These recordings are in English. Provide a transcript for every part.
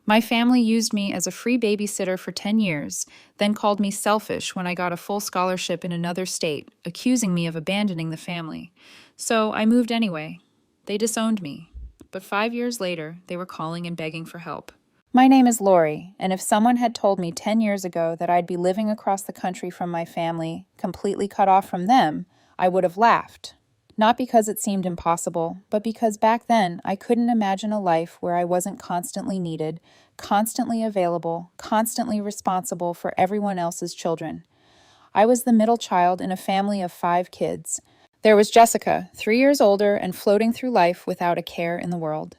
My family used me as a free babysitter for 10 years, then called me selfish when I got a full scholarship in another state, accusing me of abandoning the family. So I moved anyway. They disowned me. But 5 years later, they were calling and begging for help. My name is Lori, and if someone had told me 10 years ago that I'd be living across the country from my family, completely cut off from them, I would have laughed. Not because it seemed impossible, but because back then I couldn't imagine a life where I wasn't constantly needed, constantly available, constantly responsible for everyone else's children. I was the middle child in a family of 5 kids. There was Jessica, 3 years older and floating through life without a care in the world.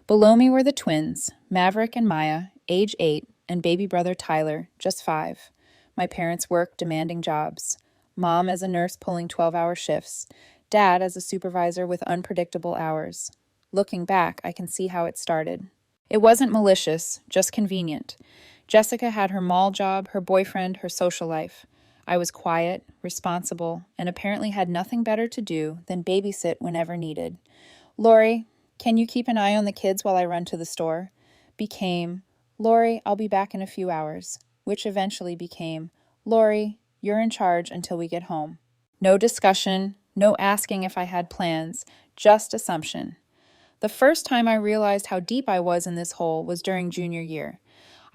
Below me were the twins, Maverick and Maya, age 8, and baby brother Tyler, just 5. My parents worked demanding jobs. Mom as a nurse pulling 12-hour shifts. Dad as a supervisor with unpredictable hours. Looking back, I can see how it started. It wasn't malicious, just convenient. Jessica had her mall job, her boyfriend, her social life. I was quiet, responsible, and apparently had nothing better to do than babysit whenever needed. Lori, can you keep an eye on the kids while I run to the store? Became, Lori, I'll be back in a few hours, which eventually became, Lori, you're in charge until we get home. No discussion, no asking if I had plans, just assumption. The first time I realized how deep I was in this hole was during junior year.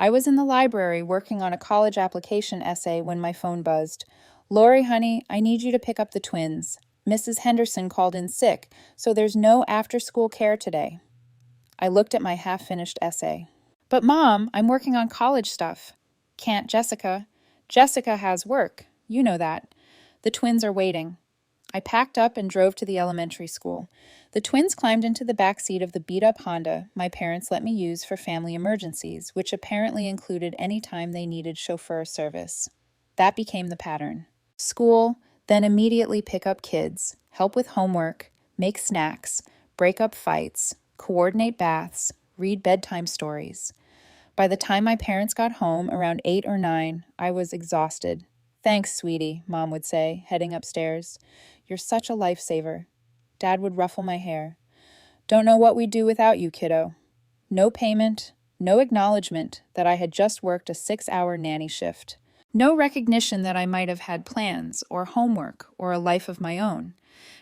I was in the library working on a college application essay when my phone buzzed. Lori, honey, I need you to pick up the twins. Mrs. Henderson called in sick, so there's no after-school care today. I looked at my half-finished essay. But Mom, I'm working on college stuff. Can't Jessica. Jessica has work. You know that. The twins are waiting. I packed up and drove to the elementary school. The twins climbed into the back seat of the beat-up Honda my parents let me use for family emergencies, which apparently included any time they needed chauffeur service. That became the pattern. School, then immediately pick up kids, help with homework, make snacks, break up fights, coordinate baths, read bedtime stories. By the time my parents got home, around 8 or 9, I was exhausted. Thanks, sweetie, Mom would say, heading upstairs. You're such a lifesaver. Dad would ruffle my hair. Don't know what we'd do without you, kiddo. No payment, no acknowledgement that I had just worked a 6-hour nanny shift. No recognition that I might have had plans or homework or a life of my own.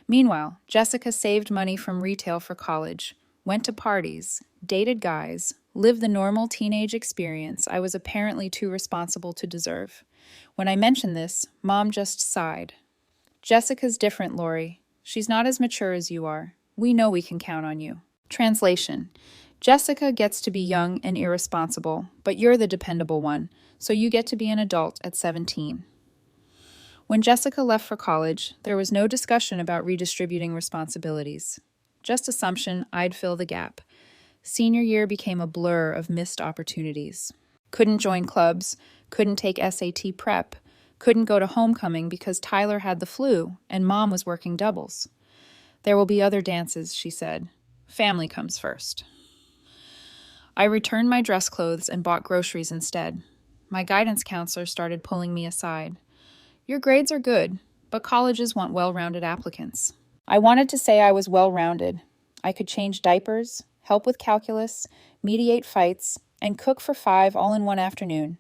Meanwhile, Jessica saved money from retail for college, went to parties, dated guys, lived the normal teenage experience I was apparently too responsible to deserve. When I mentioned this, Mom just sighed. Jessica's different, Lori. She's not as mature as you are. We know we can count on you. Translation. Jessica gets to be young and irresponsible, but you're the dependable one, so you get to be an adult at 17. When Jessica left for college, there was no discussion about redistributing responsibilities. Just assumption I'd fill the gap. Senior year became a blur of missed opportunities. Couldn't join clubs, couldn't take SAT prep, couldn't go to homecoming because Tyler had the flu and Mom was working doubles. There will be other dances, she said. Family comes first. I returned my dress clothes and bought groceries instead. My guidance counselor started pulling me aside. Your grades are good, but colleges want well-rounded applicants. I wanted to say I was well-rounded. I could change diapers, help with calculus, mediate fights, and cook for 5 all in one afternoon.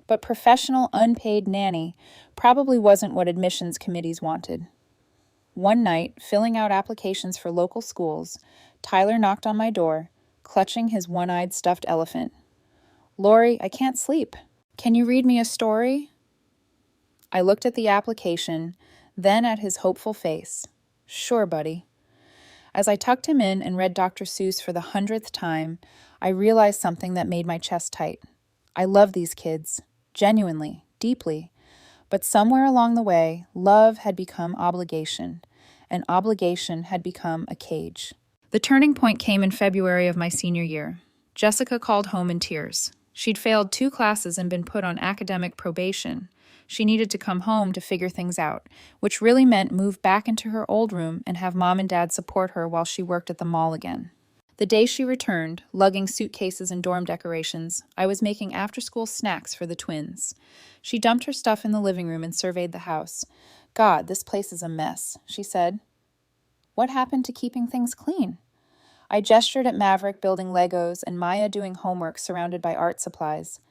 But professional, unpaid nanny probably wasn't what admissions committees wanted. One night, filling out applications for local schools, Tyler knocked on my door, clutching his one-eyed stuffed elephant. Lori, I can't sleep. Can you read me a story? I looked at the application, then at his hopeful face. Sure, buddy. As I tucked him in and read Dr. Seuss for the 100th time, I realized something that made my chest tight. I love these kids, genuinely, deeply. But somewhere along the way, love had become obligation, and obligation had become a cage. The turning point came in February of my senior year. Jessica called home in tears. She'd failed 2 classes and been put on academic probation. She needed to come home to figure things out, which really meant move back into her old room and have Mom and Dad support her while she worked at the mall again. The day she returned, lugging suitcases and dorm decorations, I was making after-school snacks for the twins. She dumped her stuff in the living room and surveyed the house. God, this place is a mess, she said. What happened to keeping things clean? I gestured at Maverick building Legos and Maya doing homework surrounded by art supplies.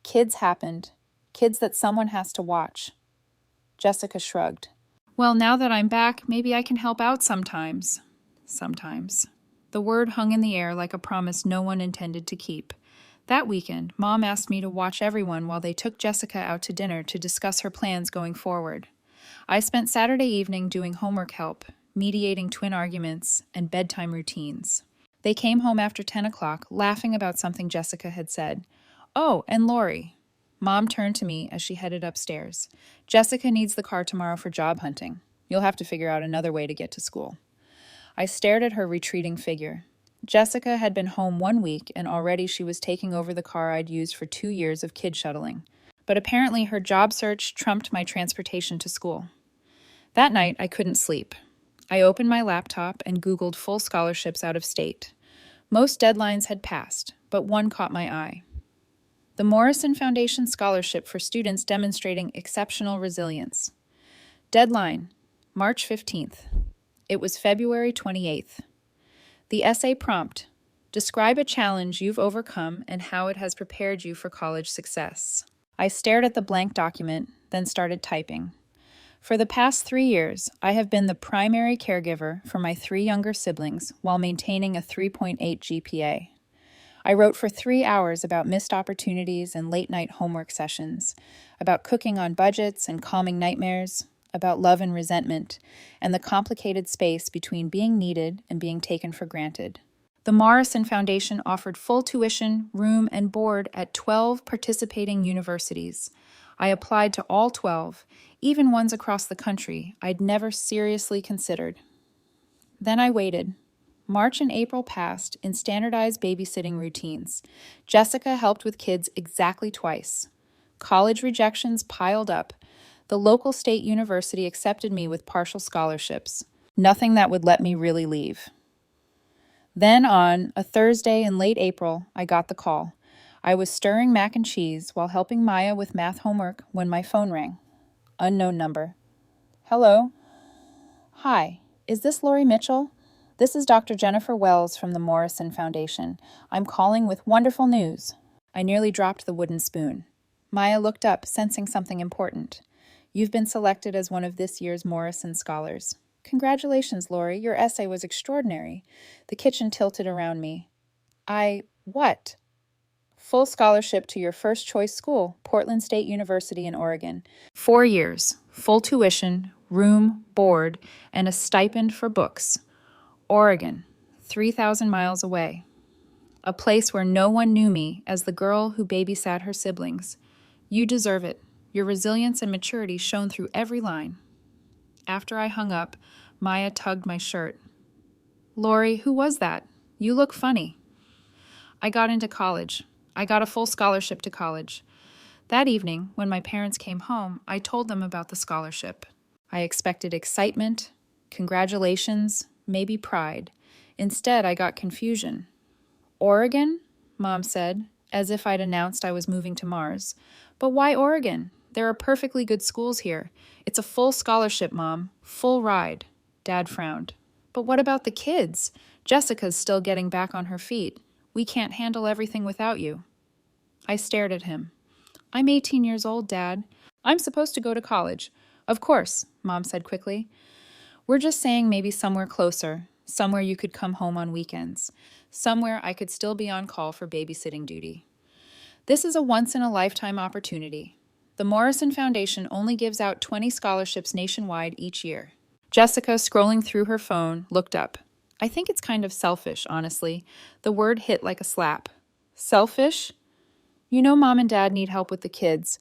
Kids happened. Kids that someone has to watch. Jessica shrugged. Well, now that I'm back, maybe I can help out sometimes. Sometimes. The word hung in the air like a promise no one intended to keep. That weekend, Mom asked me to watch everyone while they took Jessica out to dinner to discuss her plans going forward. I spent Saturday evening doing homework help, mediating twin arguments, and bedtime routines. They came home after 10 o'clock, laughing about something Jessica had said. Oh, and Lori. Mom turned to me as she headed upstairs. Jessica needs the car tomorrow for job hunting. You'll have to figure out another way to get to school. I stared at her retreating figure. Jessica had been home 1 week, and already she was taking over the car I'd used for 2 years of kid shuttling. But apparently her job search trumped my transportation to school. That night, I couldn't sleep. I opened my laptop and Googled full scholarships out of state. Most deadlines had passed, but one caught my eye. The Morrison Foundation Scholarship for students demonstrating exceptional resilience. Deadline, March 15th. It was February 28th. The essay prompt, describe a challenge you've overcome and how it has prepared you for college success. I stared at the blank document, then started typing. For the past 3 years, I have been the primary caregiver for my 3 younger siblings while maintaining a 3.8 GPA. I wrote for 3 hours about missed opportunities and late-night homework sessions, about cooking on budgets and calming nightmares, about love and resentment, and the complicated space between being needed and being taken for granted. The Morrison Foundation offered full tuition, room, and board at 12 participating universities. I applied to all 12, even ones across the country I'd never seriously considered. Then I waited. March and April passed in standardized babysitting routines. Jessica helped with kids exactly twice. College rejections piled up. The local state university accepted me with partial scholarships. Nothing that would let me really leave. Then on a Thursday in late April, I got the call. I was stirring mac and cheese while helping Maya with math homework when my phone rang. Unknown number. Hello? Hi, is this Lori Mitchell? This is Dr. Jennifer Wells from the Morrison Foundation. I'm calling with wonderful news. I nearly dropped the wooden spoon. Maya looked up, sensing something important. You've been selected as one of this year's Morrison Scholars. Congratulations, Lori. Your essay was extraordinary. The kitchen tilted around me. What? Full scholarship to your first choice school, Portland State University in Oregon. 4 years, full tuition, room, board, and a stipend for books. Oregon, 3,000 miles away. A place where no one knew me as the girl who babysat her siblings. You deserve it. Your resilience and maturity shone through every line. After I hung up, Maya tugged my shirt. Lori, who was that? You look funny. I got into college. I got a full scholarship to college. That evening, when my parents came home, I told them about the scholarship. I expected excitement, congratulations, maybe pride. Instead, I got confusion. Oregon? Mom said, as if I'd announced I was moving to Mars. But why Oregon? There are perfectly good schools here. It's a full scholarship, Mom. Full ride. Dad frowned. But what about the kids? Jessica's still getting back on her feet. We can't handle everything without you. I stared at him. I'm 18 years old, Dad. I'm supposed to go to college. Of course, Mom said quickly. We're just saying maybe somewhere closer, somewhere you could come home on weekends, somewhere I could still be on call for babysitting duty. This is a once-in-a-lifetime opportunity. The Morrison Foundation only gives out 20 scholarships nationwide each year. Jessica, scrolling through her phone, looked up. I think it's kind of selfish, honestly. The word hit like a slap. Selfish? You know Mom and Dad need help with the kids.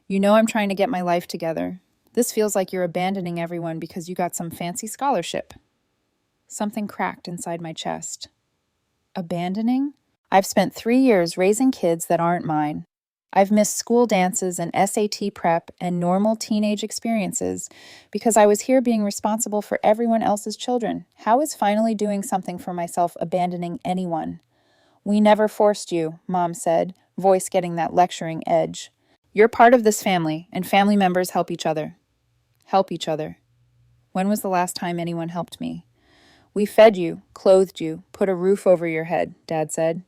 You know I'm trying to get my life together. This feels like you're abandoning everyone because you got some fancy scholarship. Something cracked inside my chest. Abandoning? I've spent 3 years raising kids that aren't mine. I've missed school dances and SAT prep and normal teenage experiences because I was here being responsible for everyone else's children. How is finally doing something for myself abandoning anyone? We never forced you, Mom said, voice getting that lecturing edge. You're part of this family, and family members help each other. Help each other. When was the last time anyone helped me? We fed you, clothed you, put a roof over your head, Dad said.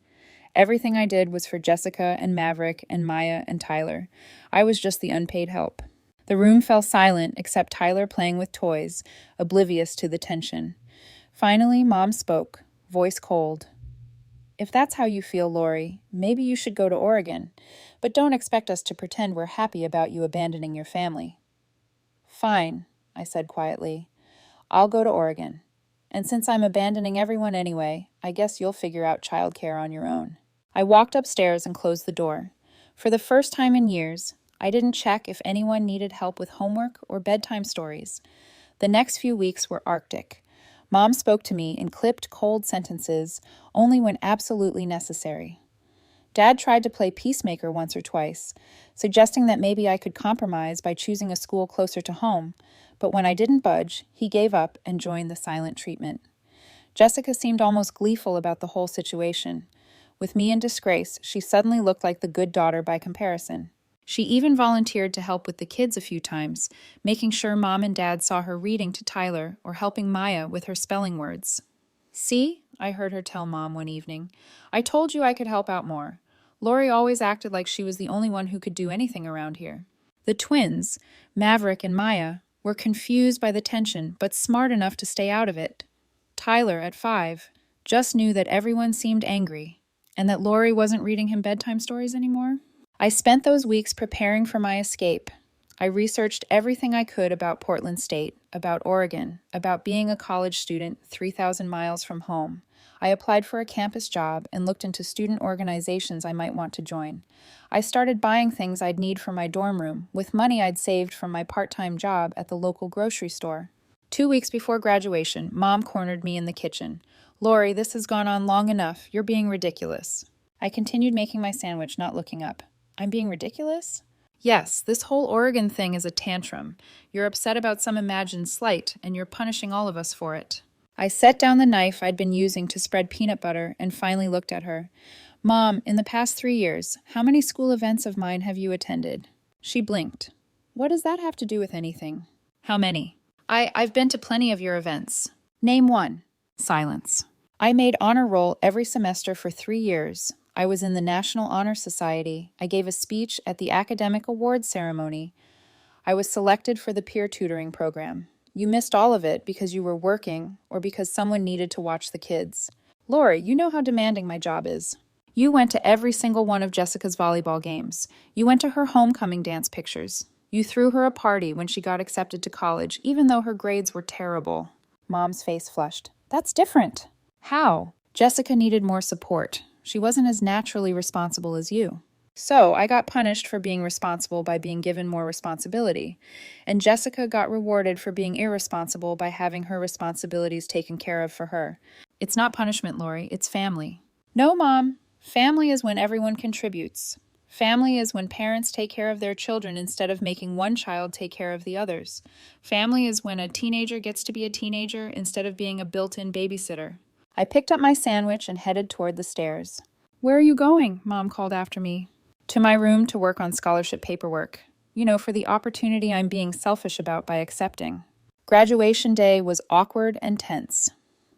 Everything I did was for Jessica and Maverick and Maya and Tyler. I was just the unpaid help. The room fell silent except Tyler playing with toys, oblivious to the tension. Finally, Mom spoke, voice cold. If that's how you feel, Lori, maybe you should go to Oregon, but don't expect us to pretend we're happy about you abandoning your family. Fine, I said quietly. I'll go to Oregon. And since I'm abandoning everyone anyway, I guess you'll figure out childcare on your own. I walked upstairs and closed the door. For the first time in years, I didn't check if anyone needed help with homework or bedtime stories. The next few weeks were Arctic. Mom spoke to me in clipped, cold sentences, only when absolutely necessary. Dad tried to play peacemaker once or twice, suggesting that maybe I could compromise by choosing a school closer to home, but when I didn't budge, he gave up and joined the silent treatment. Jessica seemed almost gleeful about the whole situation. With me in disgrace, she suddenly looked like the good daughter by comparison. She even volunteered to help with the kids a few times, making sure Mom and Dad saw her reading to Tyler or helping Maya with her spelling words. See, I heard her tell Mom one evening, I told you I could help out more. Lori always acted like she was the only one who could do anything around here. The twins, Maverick and Maya, were confused by the tension, but smart enough to stay out of it. Tyler, at 5, just knew that everyone seemed angry, and that Lori wasn't reading him bedtime stories anymore. I spent those weeks preparing for my escape. I researched everything I could about Portland State, about Oregon, about being a college student 3,000 miles from home. I applied for a campus job and looked into student organizations I might want to join. I started buying things I'd need for my dorm room with money I'd saved from my part-time job at the local grocery store. 2 weeks before graduation, Mom cornered me in the kitchen. Lori, this has gone on long enough. You're being ridiculous. I continued making my sandwich, not looking up. I'm being ridiculous? Yes, this whole Oregon thing is a tantrum. You're upset about some imagined slight, and you're punishing all of us for it. I set down the knife I'd been using to spread peanut butter and finally looked at her. Mom, in the past 3 years, how many school events of mine have you attended? She blinked. What does that have to do with anything? How many? I've been to plenty of your events. Name one. Silence. I made honor roll every semester for 3 years. I was in the National Honor Society. I gave a speech at the Academic Awards ceremony. I was selected for the peer tutoring program. You missed all of it because you were working or because someone needed to watch the kids. Lori, you know how demanding my job is. You went to every single one of Jessica's volleyball games. You went to her homecoming dance pictures. You threw her a party when she got accepted to college, even though her grades were terrible. Mom's face flushed. That's different. How? Jessica needed more support. She wasn't as naturally responsible as you. So I got punished for being responsible by being given more responsibility, and Jessica got rewarded for being irresponsible by having her responsibilities taken care of for her. It's not punishment, Lori, it's family. No, Mom. Family is when everyone contributes. Family is when parents take care of their children instead of making one child take care of the others. Family is when a teenager gets to be a teenager instead of being a built-in babysitter. I picked up my sandwich and headed toward the stairs. Where are you going? Mom called after me. To my room to work on scholarship paperwork. For the opportunity I'm being selfish about by accepting. Graduation day was awkward and tense.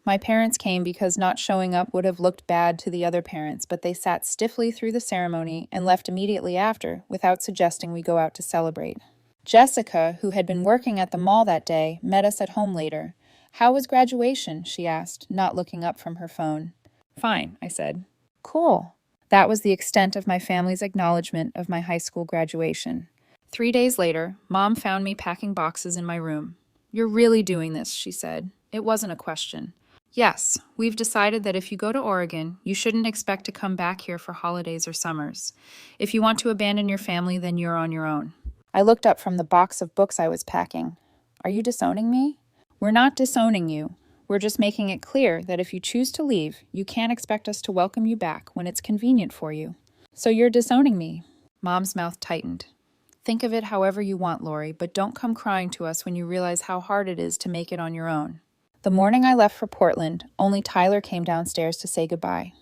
My parents came because not showing up would have looked bad to the other parents, but they sat stiffly through the ceremony and left immediately after without suggesting we go out to celebrate. Jessica, who had been working at the mall that day, met us at home later. How was graduation? She asked, not looking up from her phone. Fine, I said. Cool. That was the extent of my family's acknowledgement of my high school graduation. 3 days later, Mom found me packing boxes in my room. You're really doing this, she said. It wasn't a question. Yes, we've decided that if you go to Oregon, you shouldn't expect to come back here for holidays or summers. If you want to abandon your family, then you're on your own. I looked up from the box of books I was packing. Are you disowning me? We're not disowning you. We're just making it clear that if you choose to leave, you can't expect us to welcome you back when it's convenient for you. So you're disowning me. Mom's mouth tightened. Think of it however you want, Lori, but don't come crying to us when you realize how hard it is to make it on your own. The morning I left for Portland, only Tyler came downstairs to say goodbye.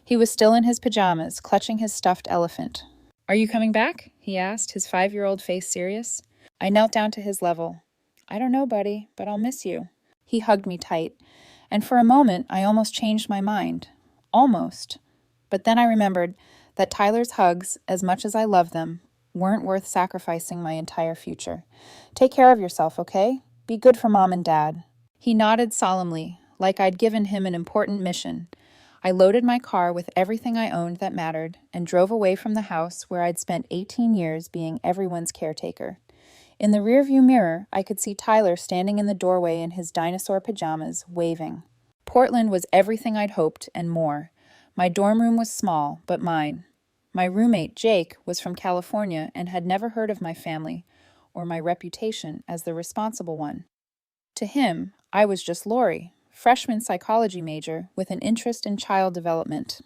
He was still in his pajamas, clutching his stuffed elephant. Are you coming back? He asked, his 5-year-old face serious. I knelt down to his level. I don't know, buddy, but I'll miss you. He hugged me tight, And for a moment, I almost changed my mind. Almost. But then I remembered that Tyler's hugs, as much as I love them, weren't worth sacrificing my entire future. Take care of yourself, okay? Be good for Mom and Dad. He nodded solemnly, like I'd given him an important mission. I loaded my car with everything I owned that mattered and drove away from the house where I'd spent 18 years being everyone's caretaker. In the rearview mirror, I could see Tyler standing in the doorway in his dinosaur pajamas, waving. Portland was everything I'd hoped and more. My dorm room was small, but mine. My roommate, Jake, was from California and had never heard of my family or my reputation as the responsible one. To him, I was just Lori, freshman psychology major with an interest in child development.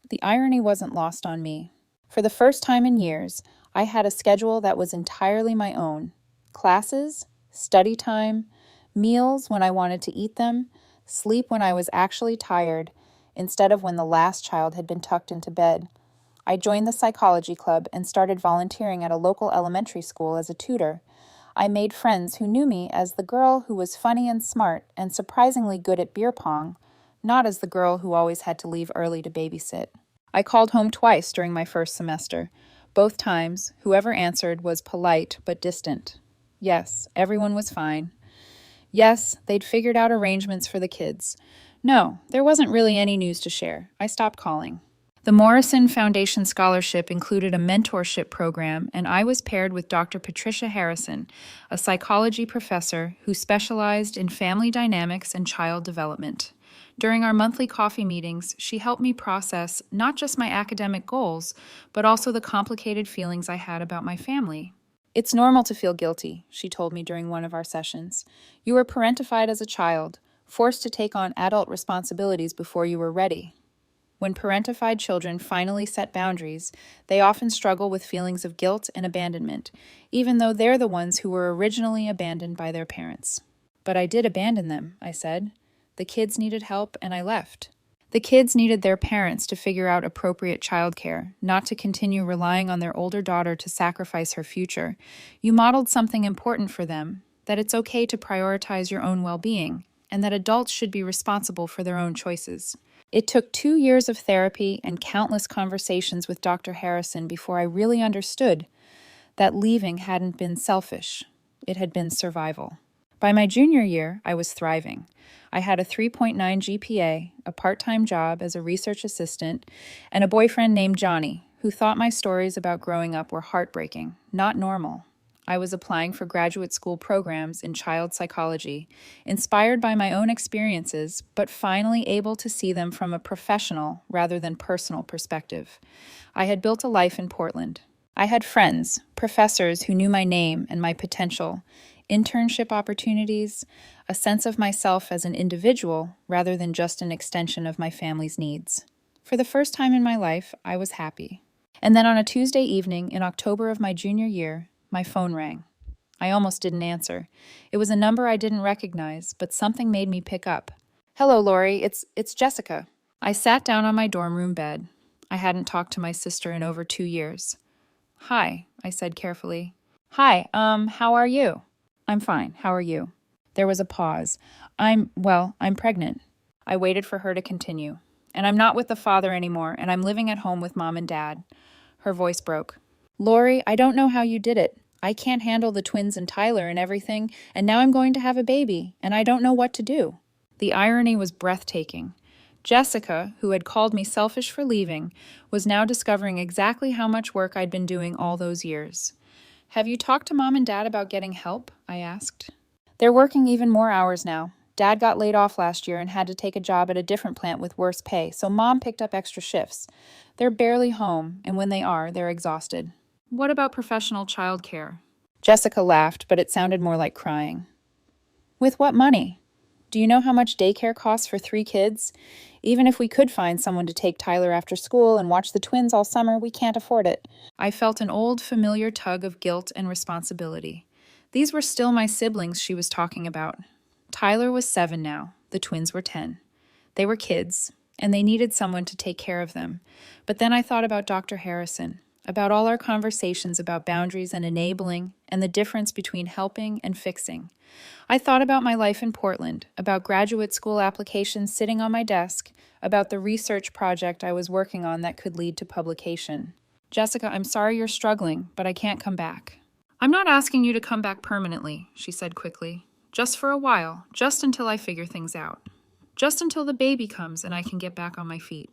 The irony wasn't lost on me. For the first time in years, I had a schedule that was entirely my own. Classes, study time, meals when I wanted to eat them, sleep when I was actually tired, instead of when the last child had been tucked into bed. I joined the psychology club and started volunteering at a local elementary school as a tutor. I made friends who knew me as the girl who was funny and smart and surprisingly good at beer pong, not as the girl who always had to leave early to babysit. I called home twice during my first semester. Both times, whoever answered was polite but distant. Yes, everyone was fine. Yes, they'd figured out arrangements for the kids. No, there wasn't really any news to share. I stopped calling. The Morrison Foundation Scholarship included a mentorship program, and I was paired with Dr. Patricia Harrison, a psychology professor who specialized in family dynamics and child development. During our monthly coffee meetings, she helped me process not just my academic goals, but also the complicated feelings I had about my family. It's normal to feel guilty, she told me during one of our sessions. You were parentified as a child, forced to take on adult responsibilities before you were ready. When parentified children finally set boundaries, they often struggle with feelings of guilt and abandonment, even though they're the ones who were originally abandoned by their parents. But I did abandon them, I said. The kids needed help, and I left. The kids needed their parents to figure out appropriate childcare, not to continue relying on their older daughter to sacrifice her future. You modeled something important for them, that it's okay to prioritize your own well-being, and that adults should be responsible for their own choices. It took 2 years of therapy and countless conversations with Dr. Harrison before I really understood that leaving hadn't been selfish. It had been survival. By my junior year, I was thriving. I had a 3.9 GPA, a part-time job as a research assistant, and a boyfriend named Johnny, who thought my stories about growing up were heartbreaking, not normal. I was applying for graduate school programs in child psychology, inspired by my own experiences, but finally able to see them from a professional rather than personal perspective. I had built a life in Portland. I had friends, professors who knew my name and my potential, internship opportunities, a sense of myself as an individual rather than just an extension of my family's needs. For the first time in my life, I was happy. And then on a Tuesday evening in October of my junior year, my phone rang. I almost didn't answer. It was a number I didn't recognize, but something made me pick up. Hello, Lori, it's Jessica. I sat down on my dorm room bed. I hadn't talked to my sister in over 2 years. Hi, I said carefully. Hi, how are you? I'm fine, how are you? There was a pause. I'm pregnant. I waited for her to continue. And I'm not with the father anymore, and I'm living at home with Mom and Dad. Her voice broke. Lori, I don't know how you did it. I can't handle the twins and Tyler and everything, and now I'm going to have a baby, and I don't know what to do. The irony was breathtaking. Jessica, who had called me selfish for leaving, was now discovering exactly how much work I'd been doing all those years. Have you talked to Mom and Dad about getting help? I asked. They're working even more hours now. Dad got laid off last year and had to take a job at a different plant with worse pay, so Mom picked up extra shifts. They're barely home, and when they are, they're exhausted. What about professional childcare? Jessica laughed, but it sounded more like crying. With what money? Do you know how much daycare costs for 3 kids? Even if we could find someone to take Tyler after school and watch the twins all summer, we can't afford it. I felt an old, familiar tug of guilt and responsibility. These were still my siblings she was talking about. Tyler was 7 now. The twins were 10. They were kids, and they needed someone to take care of them. But then I thought about Dr. Harrison. about all our conversations about boundaries and enabling, and the difference between helping and fixing. I thought about my life in Portland, about graduate school applications sitting on my desk, about the research project I was working on that could lead to publication. Jessica, I'm sorry you're struggling, but I can't come back. I'm not asking you to come back permanently, she said quickly. Just for a while, just until I figure things out. Just until the baby comes and I can get back on my feet.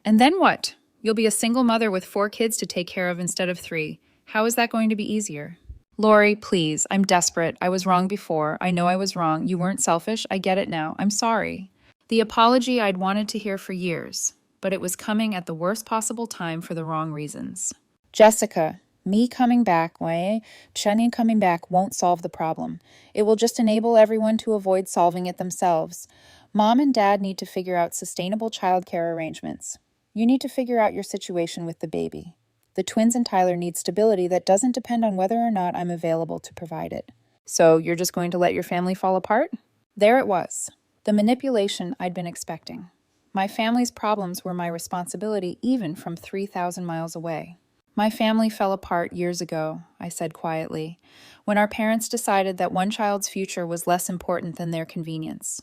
And then what? You'll be a single mother with 4 kids to take care of instead of 3. How is that going to be easier? Lori, please, I'm desperate. I was wrong before. I know I was wrong. You weren't selfish. I get it now. I'm sorry. The apology I'd wanted to hear for years, but it was coming at the worst possible time for the wrong reasons. Jessica, me coming back, Shani coming back won't solve the problem. It will just enable everyone to avoid solving it themselves. Mom and Dad need to figure out sustainable childcare arrangements. You need to figure out your situation with the baby. The twins and Tyler need stability that doesn't depend on whether or not I'm available to provide it. So you're just going to let your family fall apart? There it was. The manipulation I'd been expecting. My family's problems were my responsibility even from 3,000 miles away. My family fell apart years ago, I said quietly, when our parents decided that one child's future was less important than their convenience.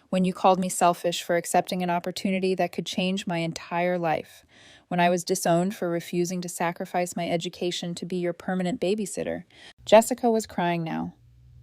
When you called me selfish for accepting an opportunity that could change my entire life. When I was disowned for refusing to sacrifice my education to be your permanent babysitter. Jessica was crying now.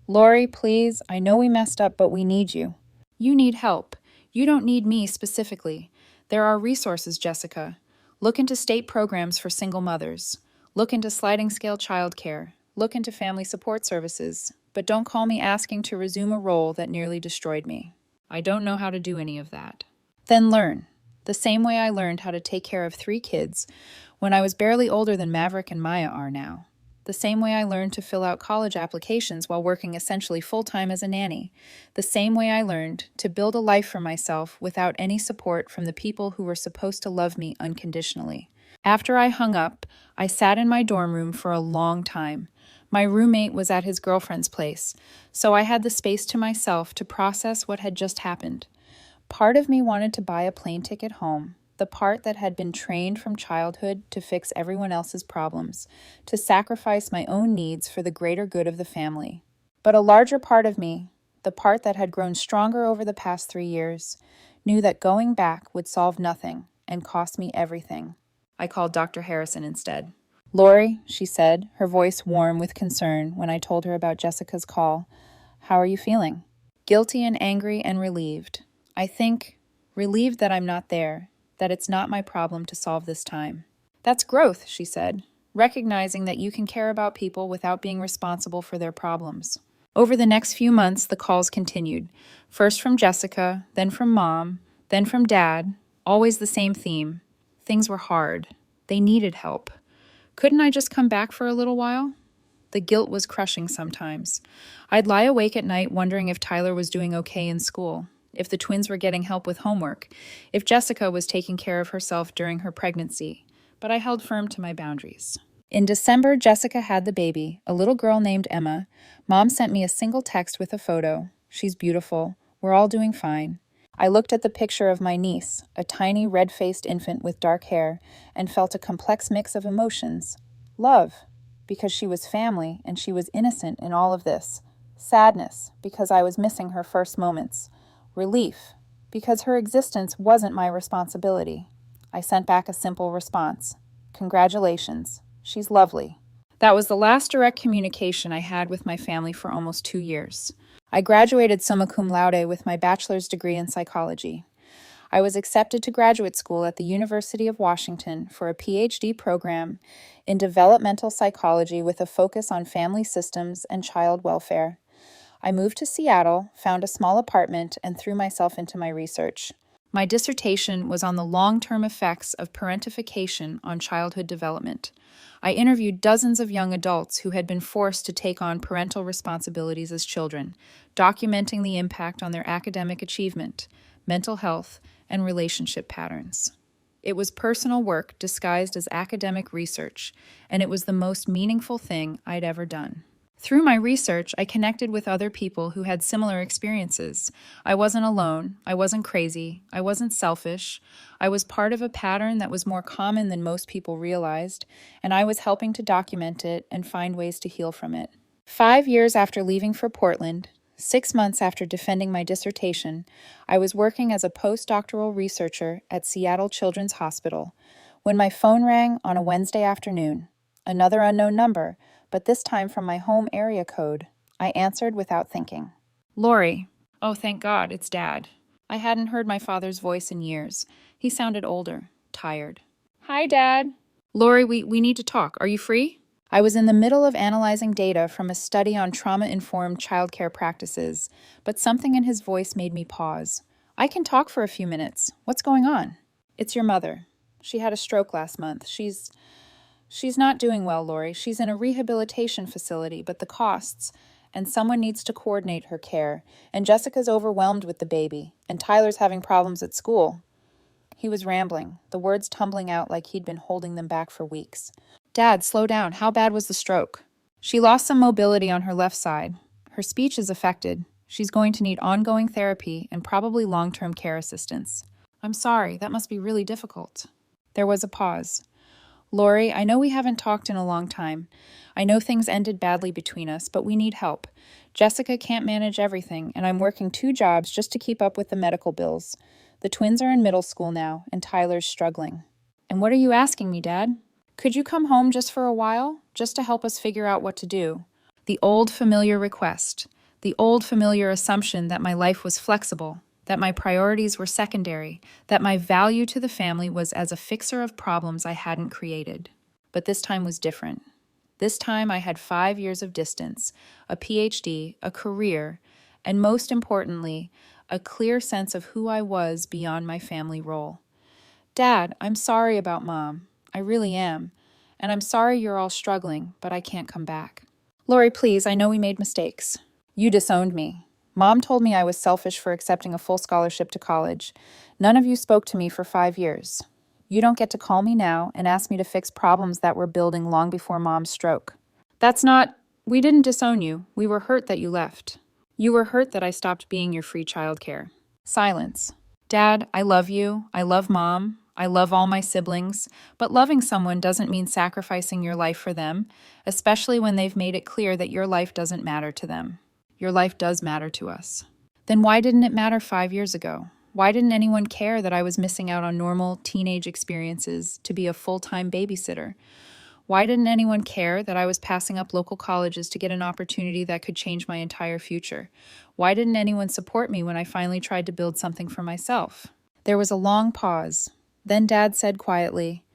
Lori, please, I know we messed up, but we need you. You need help. You don't need me specifically. There are resources, Jessica. Look into state programs for single mothers. Look into sliding scale childcare. Look into family support services. But don't call me asking to resume a role that nearly destroyed me. I don't know how to do any of that. Then learn. The same way I learned how to take care of 3 kids when I was barely older than Maverick and Maya are now. The same way I learned to fill out college applications while working essentially full-time as a nanny. The same way I learned to build a life for myself without any support from the people who were supposed to love me unconditionally. After I hung up, I sat in my dorm room for a long time. My roommate was at his girlfriend's place, so I had the space to myself to process what had just happened. Part of me wanted to buy a plane ticket home, the part that had been trained from childhood to fix everyone else's problems, to sacrifice my own needs for the greater good of the family. But a larger part of me, the part that had grown stronger over the past 3 years, knew that going back would solve nothing and cost me everything. I called Dr. Harrison instead. Lori, she said, her voice warm with concern when I told her about Jessica's call. How are you feeling? Guilty and angry and relieved. I think, relieved that I'm not there, that it's not my problem to solve this time. That's growth, she said, recognizing that you can care about people without being responsible for their problems. Over the next few months, the calls continued. First from Jessica, then from Mom, then from Dad. Always the same theme. Things were hard. They needed help. Couldn't I just come back for a little while? The guilt was crushing sometimes. I'd lie awake at night wondering if Tyler was doing okay in school, if the twins were getting help with homework, if Jessica was taking care of herself during her pregnancy. But I held firm to my boundaries. In December, Jessica had the baby, a little girl named Emma. Mom sent me a single text with a photo. She's beautiful. We're all doing fine. I looked at the picture of my niece, a tiny red-faced infant with dark hair, and felt a complex mix of emotions. Love, because she was family and she was innocent in all of this. Sadness, because I was missing her first moments. Relief, because her existence wasn't my responsibility. I sent back a simple response. Congratulations. She's lovely. That was the last direct communication I had with my family for almost 2 years. I graduated summa cum laude with my bachelor's degree in psychology. I was accepted to graduate school at the University of Washington for a PhD program in developmental psychology with a focus on family systems and child welfare. I moved to Seattle, found a small apartment, and threw myself into my research. My dissertation was on the long-term effects of parentification on childhood development. I interviewed dozens of young adults who had been forced to take on parental responsibilities as children, documenting the impact on their academic achievement, mental health, and relationship patterns. It was personal work disguised as academic research, and it was the most meaningful thing I'd ever done. Through my research, I connected with other people who had similar experiences. I wasn't alone. I wasn't crazy. I wasn't selfish. I was part of a pattern that was more common than most people realized, and I was helping to document it and find ways to heal from it. 5 years after leaving for Portland, 6 months after defending my dissertation, I was working as a postdoctoral researcher at Seattle Children's Hospital when my phone rang on a Wednesday afternoon. Another unknown number, but this time from my home area code. I answered without thinking. Lori. Oh, thank God, it's Dad. I hadn't heard my father's voice in years. He sounded older, tired. Hi, Dad. Lori, we need to talk. Are you free? I was in the middle of analyzing data from a study on trauma-informed childcare practices, but something in his voice made me pause. I can talk for a few minutes. What's going on? It's your mother. She had a stroke last month. She's not doing well, Lori. She's in a rehabilitation facility, but the costs, and someone needs to coordinate her care, and Jessica's overwhelmed with the baby, and Tyler's having problems at school. He was rambling, the words tumbling out like he'd been holding them back for weeks. Dad, slow down. How bad was the stroke? She lost some mobility on her left side. Her speech is affected. She's going to need ongoing therapy and probably long-term care assistance. I'm sorry, that must be really difficult. There was a pause. Lori, I know we haven't talked in a long time. I know things ended badly between us, but we need help. Jessica can't manage everything, and I'm working 2 jobs just to keep up with the medical bills. The twins are in middle school now, and Tyler's struggling. And what are you asking me, Dad? Could you come home just for a while, just to help us figure out what to do? The old familiar request, the old familiar assumption that my life was flexible, that my priorities were secondary, that my value to the family was as a fixer of problems I hadn't created. But this time was different. This time I had 5 years of distance, a PhD, a career, and most importantly, a clear sense of who I was beyond my family role. Dad, I'm sorry about Mom. I really am. And I'm sorry you're all struggling, but I can't come back. Lori, please, I know we made mistakes. You disowned me. Mom told me I was selfish for accepting a full scholarship to college. None of you spoke to me for 5 years. You don't get to call me now and ask me to fix problems that were building long before Mom's stroke. We didn't disown you. We were hurt that you left. You were hurt that I stopped being your free childcare. Silence. Dad, I love you. I love Mom. I love all my siblings. But loving someone doesn't mean sacrificing your life for them, especially when they've made it clear that your life doesn't matter to them. Your life does matter to us. Then why didn't it matter 5 years ago? Why didn't anyone care that I was missing out on normal teenage experiences to be a full-time babysitter? Why didn't anyone care that I was passing up local colleges to get an opportunity that could change my entire future? Why didn't anyone support me when I finally tried to build something for myself? There was a long pause. Then Dad said quietly,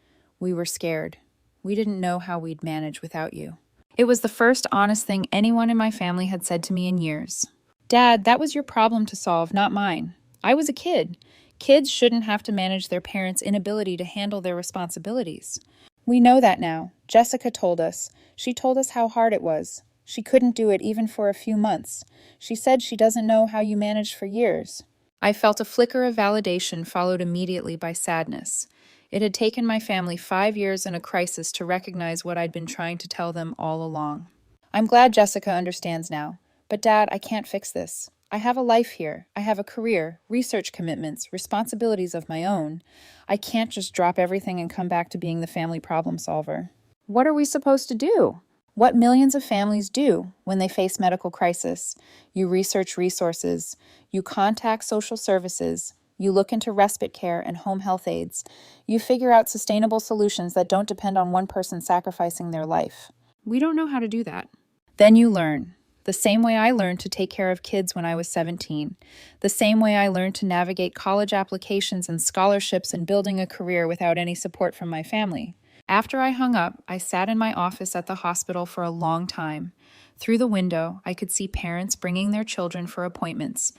"We were scared. We didn't know how we'd manage without you." It was the first honest thing anyone in my family had said to me in years. Dad, that was your problem to solve, not mine. I was a kid. Kids shouldn't have to manage their parents' inability to handle their responsibilities. We know that now. Jessica told us. She told us how hard it was. She couldn't do it even for a few months. She said she doesn't know how you managed for years. I felt a flicker of validation followed immediately by sadness. It had taken my family 5 years in a crisis to recognize what I'd been trying to tell them all along. I'm glad Jessica understands now. But Dad, I can't fix this. I have a life here. I have a career, research commitments, responsibilities of my own. I can't just drop everything and come back to being the family problem solver. What are we supposed to do? What millions of families do when they face medical crisis. You research resources. You contact social services. You look into respite care and home health aides. You figure out sustainable solutions that don't depend on one person sacrificing their life. We don't know how to do that. Then you learn. The same way I learned to take care of kids when I was 17. The same way I learned to navigate college applications and scholarships and building a career without any support from my family. After I hung up, I sat in my office at the hospital for a long time. Through the window, I could see parents bringing their children for appointments.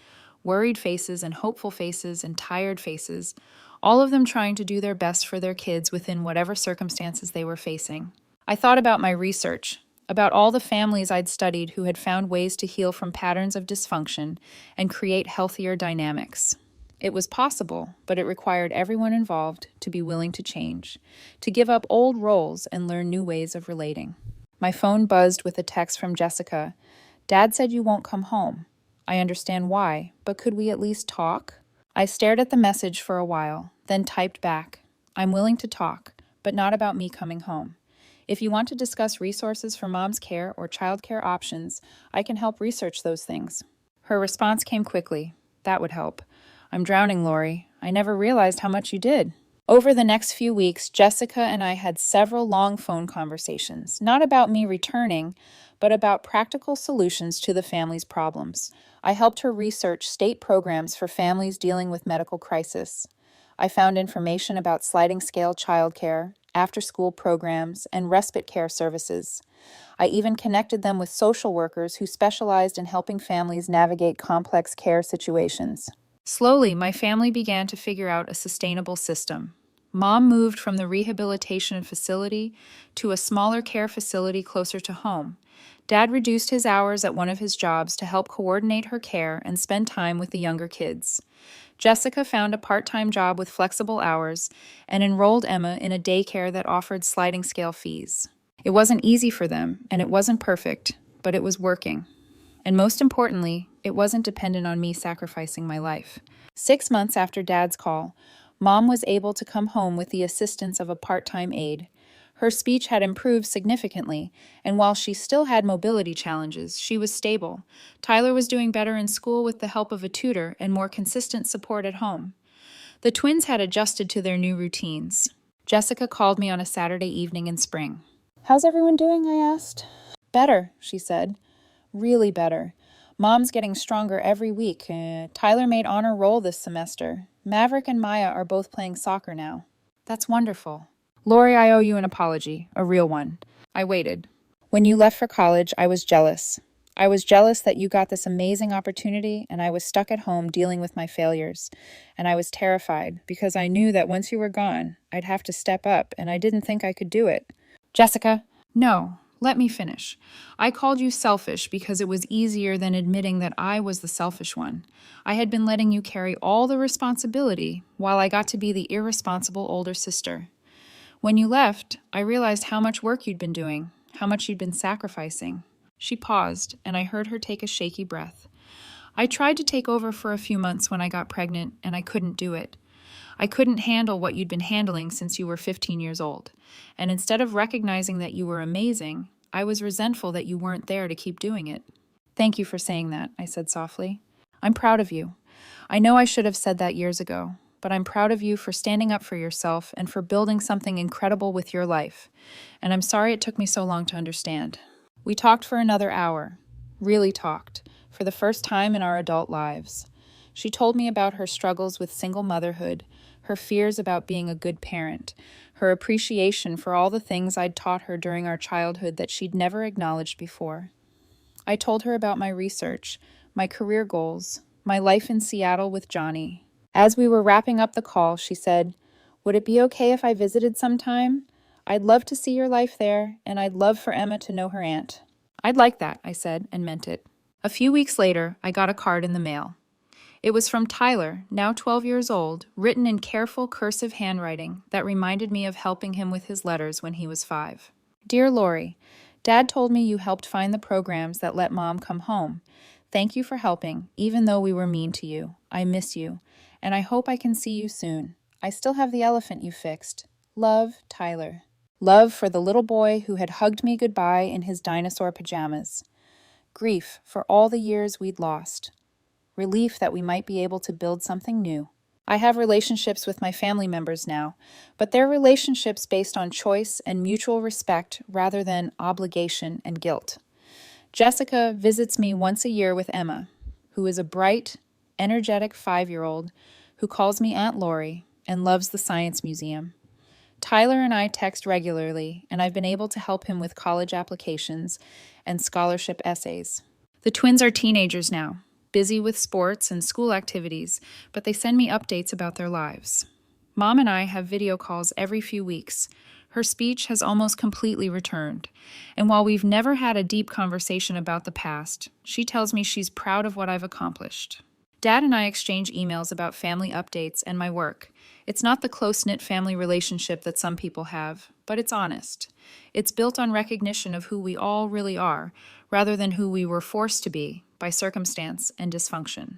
Worried faces and hopeful faces and tired faces, all of them trying to do their best for their kids within whatever circumstances they were facing. I thought about my research, about all the families I'd studied who had found ways to heal from patterns of dysfunction and create healthier dynamics. It was possible, but it required everyone involved to be willing to change, to give up old roles and learn new ways of relating. My phone buzzed with a text from Jessica. Dad said you won't come home. I understand why, but could we at least talk? I stared at the message for a while, then typed back. I'm willing to talk, but not about me coming home. If you want to discuss resources for mom's care or childcare options, I can help research those things. Her response came quickly. That would help. I'm drowning, Lori. I never realized how much you did. Over the next few weeks, Jessica and I had several long phone conversations, not about me returning, but about practical solutions to the family's problems. I helped her research state programs for families dealing with medical crisis. I found information about sliding scale childcare, after-school programs, and respite care services. I even connected them with social workers who specialized in helping families navigate complex care situations. Slowly, my family began to figure out a sustainable system. Mom moved from the rehabilitation facility to a smaller care facility closer to home. Dad reduced his hours at one of his jobs to help coordinate her care and spend time with the younger kids. Jessica found a part-time job with flexible hours and enrolled Emma in a daycare that offered sliding scale fees. It wasn't easy for them, and it wasn't perfect, but it was working. And most importantly, it wasn't dependent on me sacrificing my life. 6 months after Dad's call, Mom was able to come home with the assistance of a part-time aide. Her speech had improved significantly, and while she still had mobility challenges, she was stable. Tyler was doing better in school with the help of a tutor and more consistent support at home. The twins had adjusted to their new routines. Jessica called me on a Saturday evening in spring. How's everyone doing? I asked. Better, she said. Really better. Mom's getting stronger every week. Tyler made honor roll this semester. Maverick and Maya are both playing soccer now. That's wonderful. Lori, I owe you an apology, a real one. I waited. When you left for college, I was jealous. I was jealous that you got this amazing opportunity, and I was stuck at home dealing with my failures. And I was terrified, because I knew that once you were gone, I'd have to step up, and I didn't think I could do it. Jessica? No. Let me finish. I called you selfish because it was easier than admitting that I was the selfish one. I had been letting you carry all the responsibility while I got to be the irresponsible older sister. When you left, I realized how much work you'd been doing, how much you'd been sacrificing. She paused, and I heard her take a shaky breath. I tried to take over for a few months when I got pregnant, and I couldn't do it. I couldn't handle what you'd been handling since you were 15 years old. And instead of recognizing that you were amazing, I was resentful that you weren't there to keep doing it. Thank you for saying that, I said softly. I'm proud of you. I know I should have said that years ago, but I'm proud of you for standing up for yourself and for building something incredible with your life. And I'm sorry it took me so long to understand. We talked for another hour. Really talked. For the first time in our adult lives. She told me about her struggles with single motherhood, her fears about being a good parent, her appreciation for all the things I'd taught her during our childhood that she'd never acknowledged before. I told her about my research, my career goals, my life in Seattle with Johnny. As we were wrapping up the call, she said, "Would it be okay if I visited sometime? I'd love to see your life there, and I'd love for Emma to know her aunt." I'd like that, I said, and meant it. A few weeks later, I got a card in the mail. It was from Tyler, now 12 years old, written in careful cursive handwriting that reminded me of helping him with his letters when he was 5. Dear Lori, Dad told me you helped find the programs that let Mom come home. Thank you for helping, even though we were mean to you. I miss you, and I hope I can see you soon. I still have the elephant you fixed. Love, Tyler. Love for the little boy who had hugged me goodbye in his dinosaur pajamas. Grief for all the years we'd lost. Relief that we might be able to build something new. I have relationships with my family members now, but they're relationships based on choice and mutual respect rather than obligation and guilt. Jessica visits me once a year with Emma, who is a bright, energetic 5-year-old who calls me Aunt Lori and loves the Science Museum. Tyler and I text regularly, and I've been able to help him with college applications and scholarship essays. The twins are teenagers now, busy with sports and school activities, but they send me updates about their lives. Mom and I have video calls every few weeks. Her speech has almost completely returned, and while we've never had a deep conversation about the past, she tells me she's proud of what I've accomplished. Dad and I exchange emails about family updates and my work. It's not the close-knit family relationship that some people have, but it's honest. It's built on recognition of who we all really are, rather than who we were forced to be by circumstance and dysfunction.